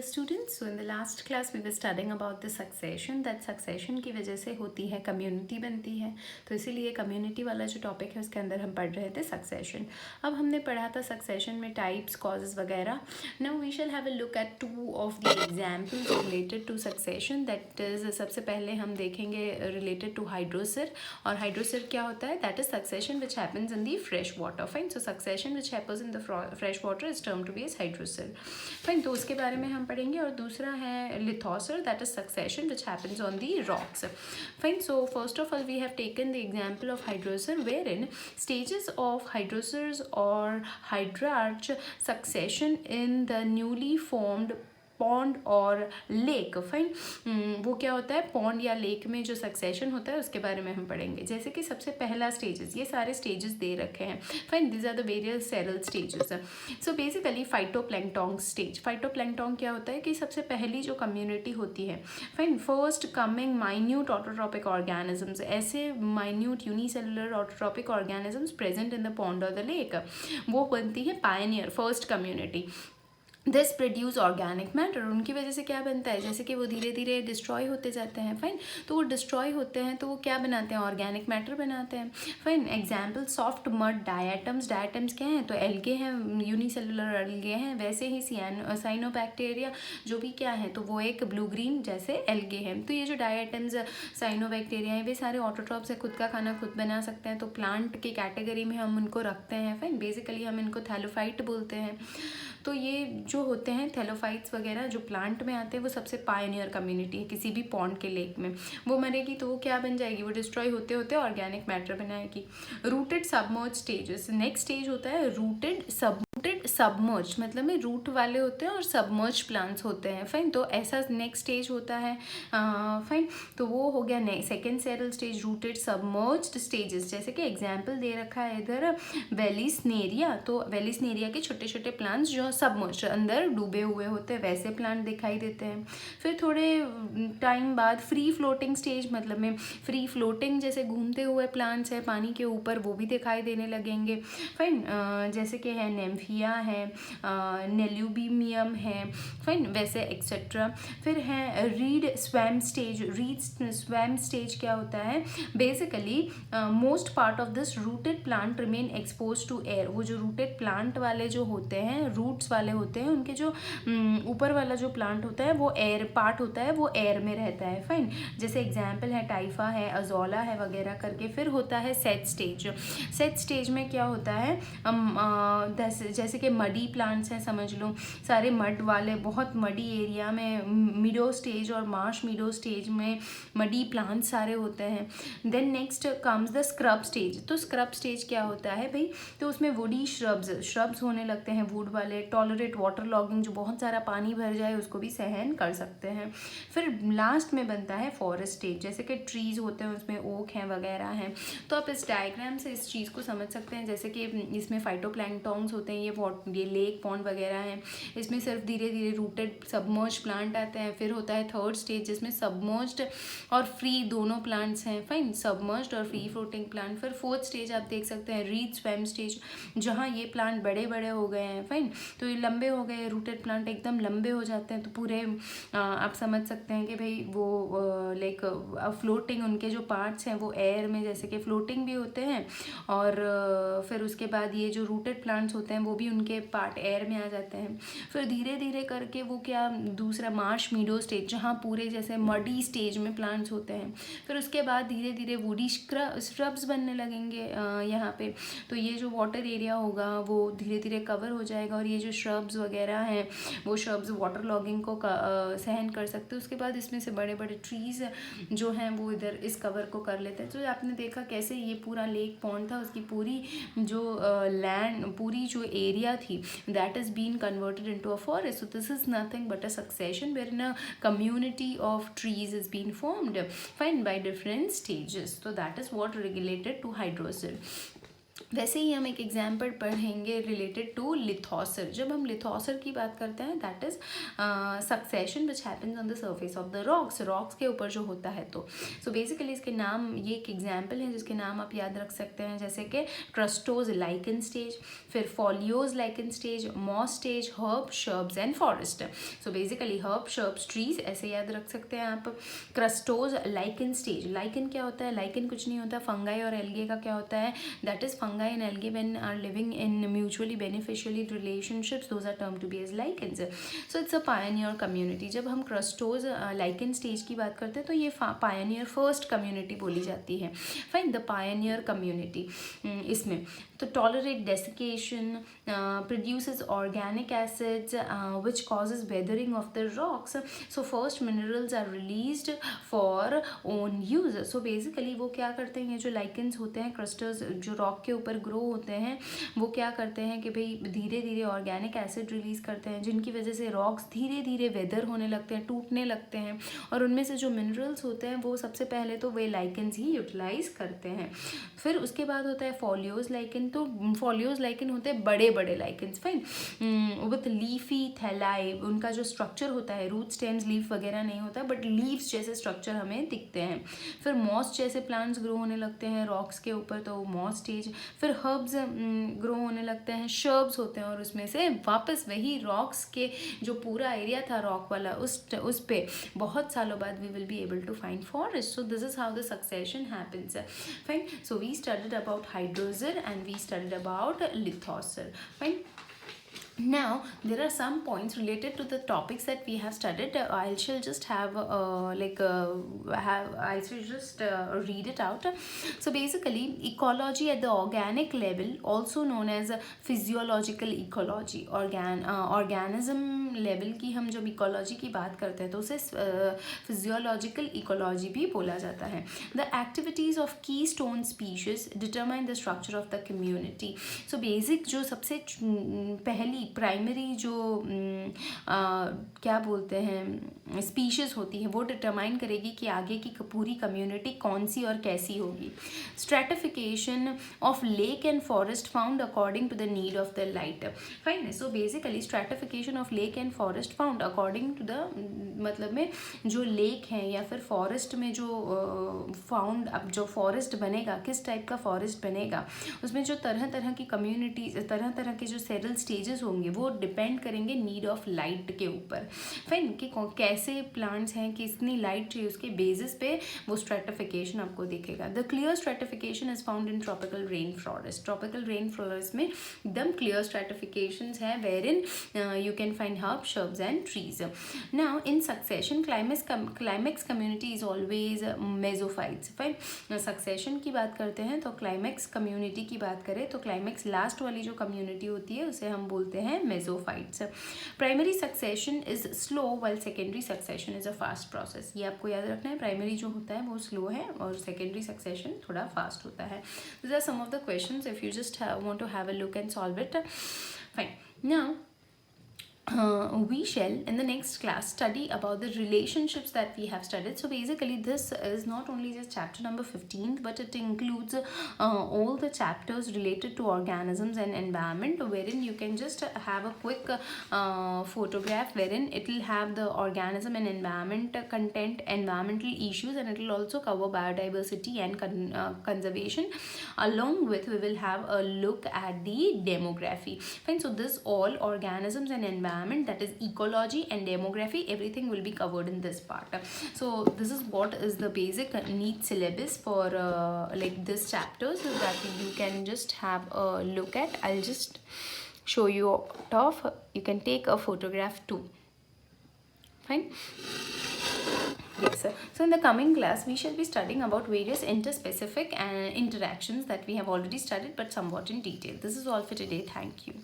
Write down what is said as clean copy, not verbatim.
Students, so in the last class we were studying about the succession, that succession की वजह से होती है कम्युनिटी बनती है। तो इसीलिए कम्युनिटी वाला जो टॉपिक है उसके अंदर हम पढ़ रहे थे सक्सेशन। अब हमने पढ़ा था सक्सेशन में टाइप्स, कॉजेज वगैरह। Now we shall have a look at two of the examples related to succession. That is, सबसे पहले हम देखेंगे रिलेटेड टू हाइड्रोसिर। और हाइड्रोसिर क्या होता है? That is succession which happens in the fresh water. Fine, so succession which happens in the fresh water is term to be as hydrosere. Fine, तो उसके बारे में हम पढ़ेंगे। और दूसरा है lithosere, that is succession which happens on the rocks. Fine, so first of all we have taken the example of hydrosere where in stages of hydroceres or hydrarch succession in the newly formed pond और lake. Fine, वो क्या होता है? Pond या lake में जो succession होता है उसके बारे में हम पढ़ेंगे। जैसे कि सबसे पहला स्टेजेस, ये सारे स्टेजेस दे रखे हैं। Fine, this are the various seral stages. So basically phytoplankton stage. Phytoplankton क्या होता है कि सबसे पहली जो कम्युनिटी होती है, fine, first coming minute autotrophic organisms, ऐसे minute unicellular autotrophic organisms present in the pond और द लेक, वो बनती है pioneer first community. This produce organic matter. उनकी वजह से क्या बनता है? जैसे कि वो धीरे धीरे डिस्ट्रॉय होते जाते हैं। फाइन, तो वो डिस्ट्रॉय होते हैं तो वो क्या बनाते हैं? ऑर्गेनिक मैटर बनाते हैं। Fine, example soft mud diatoms. Diatoms क्या हैं? तो एल्गे हैं, यूनिसेलुलर एल्गे हैं। वैसे ही साइनोबैक्टीरिया जो भी क्या है, तो वो एक ब्लू ग्रीन जैसे एल्गे हैं। तो ये जो डायटम्स, साइनोबैक्टीरिया हैं, वे सारे ऑटोट्रॉप्स है, खुद का खाना खुद बना सकते हैं। तो प्लांट की कैटेगरी में हम उनको रखते हैं। फाइन, बेसिकली हम इनको थैलोफाइट बोलते हैं। तो ये जो होते हैं थैलोफाइट्स वगैरह जो प्लांट में आते हैं, वो सबसे पायनियर कम्युनिटी है। किसी भी पॉन्ड के लेक में वो मरेगी तो वो क्या बन जाएगी? वो डिस्ट्रॉय होते होते ऑर्गेनिक मैटर बनाएगी। Rooted submerge stages. Next stage होता है रूटेड सबमर्ज, मतलब में रूट वाले होते हैं और सबमर्ज प्लांट्स होते हैं। फाइन, तो ऐसा नेक्स्ट स्टेज होता है। फाइन, तो वो हो गया second cereal stage, rooted submerged stages. जैसे कि एग्जाम्पल दे रखा है इधर वेलिसनेरिया। तो वेलिसनेरिया के छोटे छोटे प्लांट्स जो सबमर्ज अंदर डूबे हुए होते हैं, वैसे प्लांट दिखाई देते हैं। फिर थोड़े टाइम बाद फ्री फ्लोटिंग स्टेज, मतलब में फ्री फ्लोटिंग जैसे घूमते हुए प्लांट्स है पानी के ऊपर, वो भी दिखाई देने लगेंगे। फाइन, जैसे कि है नेम्फिया है, नेल्यूबियम है। फाइन, वैसे एक्सेट्रा। फिर है reed swamp stage. Reed swamp stage क्या होता है? Basically most part of this rooted plant remain expose to air. वो जो रूटेड प्लांट वाले जो होते हैं, रूट्स वाले होते हैं, उनके जो ऊपर वाला जो प्लांट होता है, वो एयर पार्ट होता है, वो एयर में रहता है। फाइन, जैसे एग्जाम्पल है टाइफा है, अजोला है वगैरह करके। फिर होता है सेट स्टेज। सेट स्टेज में क्या होता है? जैसे कि मडी प्लांट्स हैं, समझ लो सारे मड वाले, बहुत मडी एरिया में मिडो स्टेज और मार्श मिडो स्टेज में मडी प्लांट्स सारे होते हैं। Then next comes the scrub stage. तो स्क्रब स्टेज क्या होता है भाई? तो उसमें वुडी श्रब्स होने लगते हैं, वुड वाले। टॉलरेट वाटर लॉगिंग, जो बहुत सारा पानी भर जाए उसको भी सहन कर सकते हैं। फिर लास्ट में बनता है फॉरेस्ट स्टेज, जैसे कि ट्रीज होते हैं उसमें ओक हैं वगैरह हैं। तो आप इस डायग्राम से इस चीज़ को समझ सकते हैं। जैसे कि इसमें फाइटोप्लैंक्टन्स होते हैं, ये लेक पॉन्ड वगैरह हैं। इसमें सिर्फ धीरे धीरे रूटेड सबमर्ज प्लांट आते हैं। फिर होता है थर्ड स्टेज जिसमें सबमर्ज्ड और फ्री दोनों प्लांट्स हैं। फाइन, सबमर्ज्ड और फ्री फ्लोटिंग प्लांट। फिर फोर्थ स्टेज आप देख सकते हैं रीड स्वैम स्टेज, जहाँ ये प्लांट बड़े बड़े हो गए हैं। फाइन, तो ये लंबे हो गए, रूटेड प्लांट एकदम लंबे हो जाते हैं। तो पूरे आप समझ सकते हैं कि भाई वो लाइक फ्लोटिंग, उनके जो पार्ट्स हैं वो एयर में जैसे कि फ्लोटिंग भी होते हैं। और फिर उसके बाद ये जो रूटेड प्लांट्स होते हैं वो भी उनके पार्ट एयर में आ जाते हैं। फिर धीरे धीरे करके वो क्या, दूसरा मार्श मीडो स्टेज, जहाँ पूरे जैसे मडी स्टेज में प्लांट्स होते हैं। फिर उसके बाद धीरे धीरे वुडी श्रब्स बनने लगेंगे यहाँ पे। तो ये जो वाटर एरिया होगा वो धीरे धीरे कवर हो जाएगा, और ये जो श्रब्स वगैरह हैं वो श्रब्स वाटर लॉगिंग को सहन कर सकते हैं। उसके बाद इसमें से बड़े बड़े ट्रीज जो हैं वो इधर इस कवर को कर लेते हैं। तो आपने देखा कैसे ये पूरा लेक पॉन्ड था, उसकी पूरी जो लैंड, पूरी जो एरिया थी, that is been converted into a forest. So this is nothing but a succession wherein a community of trees is being formed, fine, by different stages. So that is what related to hydrosil. वैसे ही हम एक example पढ़ेंगे related to लिथोसर। जब हम लिथोसर की बात करते हैं that is succession which happens on the surface of the rocks के ऊपर जो होता है। तो सो बेसिकली इसके नाम, ये एक एग्जाम्पल है जिसके नाम आप याद रख सकते हैं, जैसे कि क्रस्टोज लाइकन स्टेज, फिर foliose lichen stage, moss stage, herb, shrubs and forest. So basically herb, shrubs, trees ऐसे याद रख सकते हैं आप। क्रस्टोज लाइकन स्टेज, लाइकन क्या होता है? लाइकन कुछ नहीं होता, फंगाई और एल्गे का क्या होता है? That is fungi and algae when are living in mutually beneficially relationships, those are termed to be as lichens. So it's a pioneer community. जब हम क्रस्टोज लाइकन स्टेज की बात करते हैं तो ये पायनियर फर्स्ट कम्युनिटी बोली जाती है। फाइन, द पायनियर कम्युनिटी इसमें तो tolerate desiccation, produces organic acids which causes weathering of the rocks. So first minerals are released for own use. So basically वो क्या करते हैं, ये जो लाइकेंस होते हैं, क्रस्टर्स जो रॉक के ऊपर ग्रो होते हैं, वो क्या करते हैं कि भाई धीरे धीरे ऑर्गेनिक एसिड रिलीज करते हैं, जिनकी वजह से रॉक्स धीरे धीरे वेदर होने लगते हैं, टूटने लगते हैं, और उनमें से जो मिनरल्स होते हैं वो सबसे पहले तो वे लाइकेंस ही यूटिलाइज करते हैं। फिर उसके बाद होता है फॉलियोज लाइकेन। तो फॉलियोज लाइकेन होते हैं बड़े बड़े लाइकेंस, फाइन, विथ लीफी थैलाई। उनका जो स्ट्रक्चर होता है, रूट स्टेम्स लीफ वगैरह नहीं होता, बट लीव्स जैसे स्ट्रक्चर हमें दिखते हैं। फिर मॉस जैसे प्लांट्स ग्रो होने लगते हैं रॉक्स के ऊपर, तो मॉस स्टेज। फिर हर्ब्स ग्रो होने लगते हैं, शर्ब्स होते हैं, और उसमें से वापस वही रॉक्स के जो पूरा एरिया था रॉक वाला, उस पे बहुत सालों बाद we will be able to find forest. So this is how the succession happens. Fine, so we studied about hydrosere and we studied about lithosphere. Fine. Now there are some points related to the topics that we have studied. I shall just have I shall just read it out. So basically ecology at the organic level, also known as physiological ecology, organism level की हम जब ecology की बात करते हैं तो उसे physiological ecology भी बोला जाता है. The activities of keystone species determine the structure of the community. So basic जो सबसे पहली प्राइमरी जो क्या बोलते हैं स्पीशीज होती है वो डिटरमाइन करेगी कि आगे की पूरी कम्युनिटी कौन सी और कैसी होगी. Stratification of lake and forest found according to the need of the light. Fine. So basically stratification of lake and forest found according to the मतलब में जो लेक हैं या फिर फॉरेस्ट में जो फाउंड, अब जो फॉरेस्ट बनेगा किस टाइप का फॉरेस्ट बनेगा उसमें जो तरह तरह की कम्युनिटी, तरह तरह के जो सेरल स्टेजेस होंगे वो डिपेंड करेंगे नीड ऑफ लाइट के ऊपर. फाइन, कि कैसे प्लांट्स हैं, कितनी लाइट चाहिए, उसके बेसिस पे वो स्ट्रेटिफिकेशन आपको दिखेगा. The clear stratification is found in tropical rain forest. Tropical rain forest में एकदम क्लियर स्ट्रेटिफिकेशंस हैं where in you can find herb, shrubs and trees. Now in succession climax community is always mesophytes. Fine, succession की बात करते हैं तो climax community की बात करें तो क्लाइमेक्स लास्ट वाली जो कम्युनिटी होती है उसे हम बोलते हैं mesophytes. Primary succession is slow while secondary succession is a fast process. ये आपको याद रखना है, प्राइमरी जो होता है वो स्लो है और सेकेंडरी सक्सेशन थोड़ा फास्ट होता है. These are some of the questions if you just want to have a look and solve it. Fine. Now we shall in the next class study about the relationships that we have studied. So basically this is not only just chapter number 15 but it includes all the chapters related to organisms and environment, wherein you can just have a quick photograph wherein it will have the organism and environment content, environmental issues, and it will also cover biodiversity and conservation. Along with we will have a look at the demography. Fine. So this all organisms and environment, that is ecology and demography, everything will be covered in this part. So this is what is the basic neat syllabus for like this chapter, so that you can just have a look at. I'll just show you off. You can take a photograph too. Fine. Yes, sir. So in the coming class we shall be studying about various interspecific and interactions that we have already studied but somewhat in detail. This is all for today. Thank you.